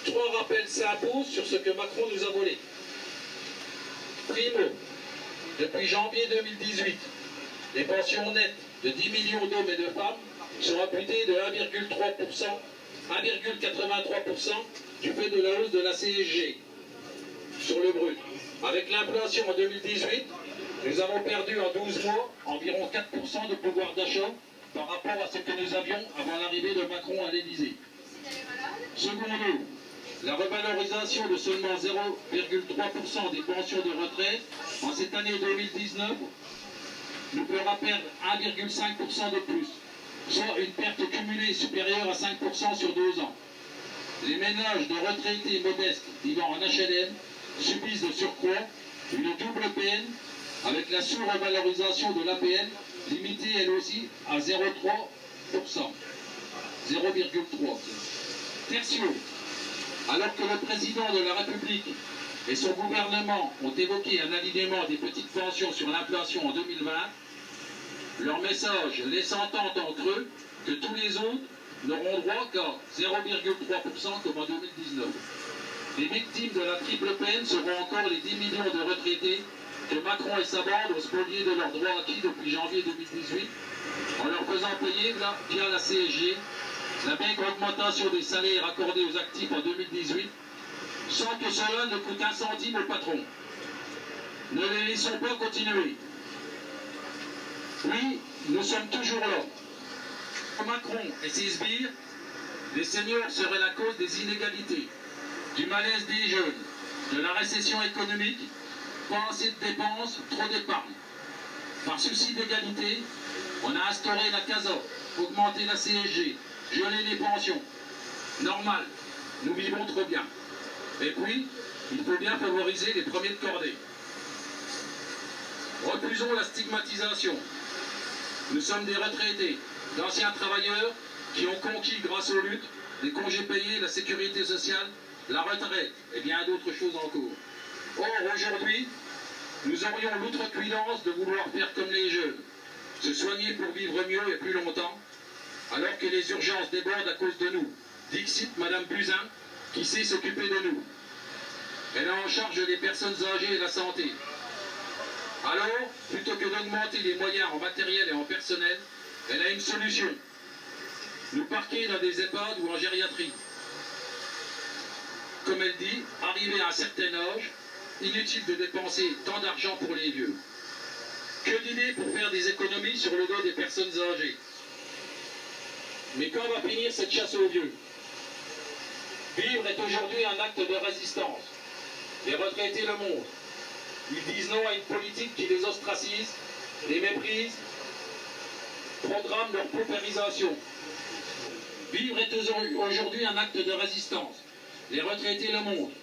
Trois rappels s'imposent sur ce que Macron nous a volé. Primo, depuis janvier 2018, les pensions nettes de 10 millions d'hommes et de femmes sont amputées de 1,83% du fait de la hausse de la CSG sur le brut. Avec l'inflation en 2018, nous avons perdu en 12 mois environ 4% de pouvoir d'achat par rapport à ce que nous avions avant l'arrivée de Macron à l'Élysée. Secondo, la revalorisation de seulement 0,3% des pensions de retraite en cette année 2019 nous fera perdre 1,5% de plus, soit une perte cumulée supérieure à 5% sur 2 ans. Les ménages de retraités modestes vivant en HLM subissent de surcroît une double peine avec la sous-revalorisation de l'APL limitée elle aussi à 0,3%. 0,3%. Tertio, alors que le président de la République et son gouvernement ont évoqué un alignement des petites pensions sur l'inflation en 2020, leur message laisse entendre entre eux que tous les autres n'auront droit qu'à 0,3% comme en 2019. Les victimes de la triple peine seront encore les 10 millions de retraités que Macron et sa bande ont spoliés de leurs droits acquis depuis janvier 2018 en leur faisant payer via la CSG la maigre augmentation des salaires accordés aux actifs en 2018 sans que cela ne coûte un centime aux patrons. Ne les laissons pas continuer. Oui, nous sommes toujours là. Macron et ses sbires, les seniors seraient la cause des inégalités, du malaise des jeunes, de la récession économique, pas assez de dépenses, trop d'épargne. Par souci d'égalité, on a instauré la CASA, augmenté la CSG, gelé les pensions. Normal, nous vivons trop bien. Et puis, il faut bien favoriser les premiers de cordée. Refusons la stigmatisation. Nous sommes des retraités, d'anciens travailleurs qui ont conquis grâce aux luttes les congés payés, la sécurité sociale, la retraite et bien d'autres choses encore. Or, aujourd'hui, nous aurions l'outrecuidance de vouloir faire comme les jeunes, se soigner pour vivre mieux et plus longtemps, alors que les urgences débordent à cause de nous. Dixit Madame Buzyn, qui sait s'occuper de nous. Elle est en charge des personnes âgées et de la santé. Alors, plutôt que d'augmenter les moyens en matériel et en personnel, elle a une solution. Nous parquer dans des EHPAD ou en gériatrie. Comme elle dit, arrivé à un certain âge, inutile de dépenser tant d'argent pour les vieux. Que d'idées pour faire des économies sur le dos des personnes âgées. Mais quand va finir cette chasse aux vieux? Vivre est aujourd'hui un acte de résistance. Les retraités le montrent. Ils disent non à une politique qui les ostracise, les méprise, programme leur paupérisation. Vivre est aujourd'hui un acte de résistance. Les retraités le montrent.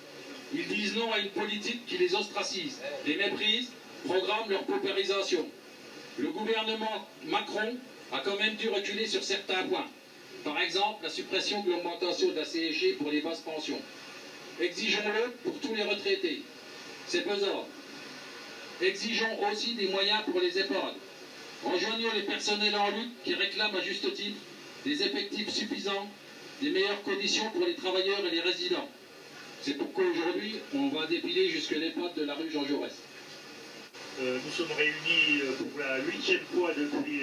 Ils disent non à une politique qui les ostracise, les méprise, programme leur paupérisation. Le gouvernement Macron a quand même dû reculer sur certains points. Par exemple, la suppression de l'augmentation de la CSG pour les basses pensions. Exigeons-le pour tous les retraités. C'est pesant. Exigeons aussi des moyens pour les EHPAD. Rejoignons les personnels en lutte qui réclament à juste titre des effectifs suffisants, des meilleures conditions pour les travailleurs et les résidents. C'est pourquoi aujourd'hui, on va dépiler jusque l'EHPAD de la rue Jean Jaurès. Nous sommes réunis pour la 8e fois depuis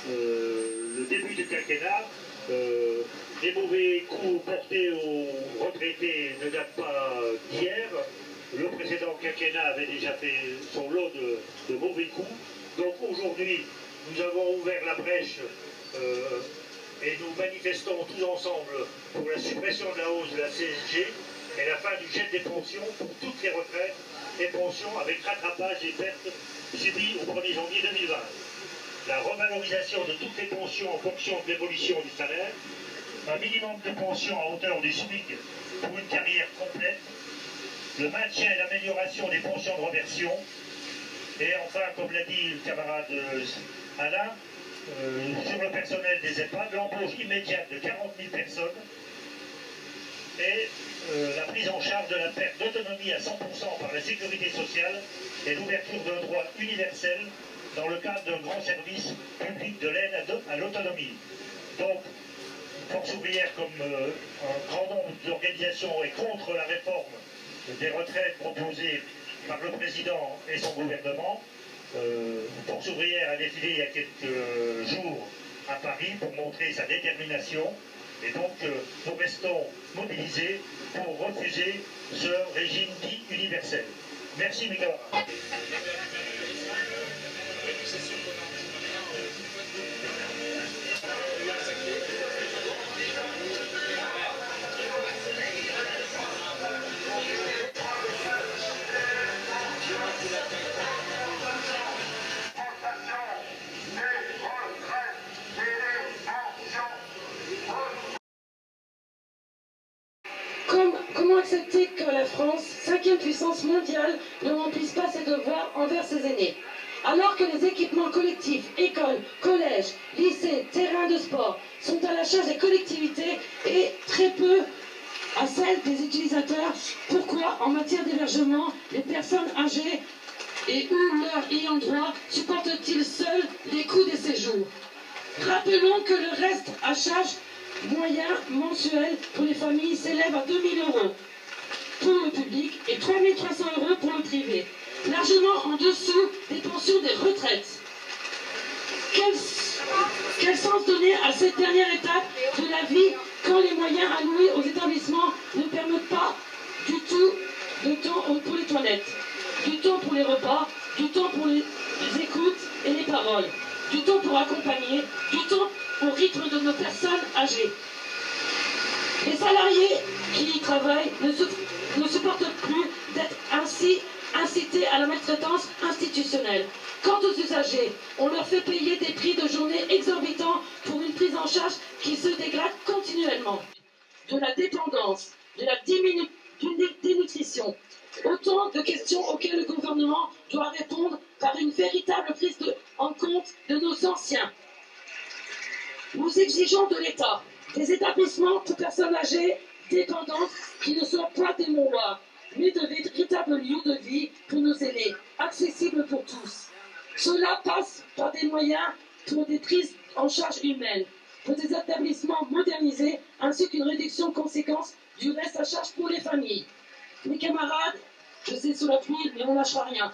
le début du quinquennat. Les mauvais coups portés aux retraités ne datent pas d'hier. Le précédent quinquennat avait déjà fait son lot de mauvais coups. Donc aujourd'hui, nous avons ouvert la brèche et nous manifestons tous ensemble pour la suppression de la hausse de la CSG et la fin du gel des pensions pour toutes les retraites et pensions avec rattrapage des pertes subies au 1er janvier 2020. La revalorisation de toutes les pensions en fonction de l'évolution du salaire, un minimum de pension à hauteur du SMIC pour une carrière complète, le maintien et l'amélioration des pensions de reversion, et enfin, comme l'a dit le camarade Alain, sur le personnel des EHPAD, l'embauche immédiate de 40 000 personnes et la prise en charge de la perte d'autonomie à 100% par la sécurité sociale et l'ouverture d'un droit universel dans le cadre d'un grand service public de l'aide à l'autonomie. Donc, Force ouvrière, comme un grand nombre l'organisation est contre la réforme des retraites proposée par le président et son gouvernement. Force ouvrière a défilé il y a quelques jours à Paris pour montrer sa détermination. Et donc, nous restons mobilisés pour refuser ce régime dit universel. Merci, mes camarades. Comment accepter que la France, 5e puissance mondiale, ne remplisse pas ses devoirs envers ses aînés? Alors que les équipements collectifs, écoles, collèges, lycées, terrains de sport sont à la charge des collectivités et très peu à celle des utilisateurs, pourquoi en matière d'hébergement, les personnes âgées et ou leurs ayants droit supportent-ils seuls les coûts des séjours? Rappelons que le reste à charge moyen mensuel pour les familles s'élève à 2 000 € pour le public et 3 300 € pour le privé, largement en dessous des pensions des retraites. Quel sens donner à cette dernière étape de la vie quand les moyens alloués aux établissements ne permettent pas du tout de temps pour les toilettes, du temps pour les repas, du temps pour les écoutes et les paroles, du temps pour accompagner, du temps au rythme de nos personnes âgées. Les salariés qui y travaillent ne supportent plus d'être ainsi incités à la maltraitance institutionnelle. Quant aux usagers, on leur fait payer des prix de journée exorbitants pour une prise en charge qui se dégrade continuellement. De la dépendance, de la dénutrition, autant de questions auxquelles le gouvernement doit répondre par une véritable prise en compte de nos anciens. Nous exigeons de l'État des établissements pour personnes âgées dépendantes qui ne soient pas des mouroirs, mais de véritables lieux de vie pour nos aînés, accessibles pour tous. Cela passe par des moyens pour des prises en charge humaines, pour des établissements modernisés, ainsi qu'une réduction conséquente du reste à charge pour les familles. Mes camarades, je sais sous la pluie, mais on ne lâchera rien.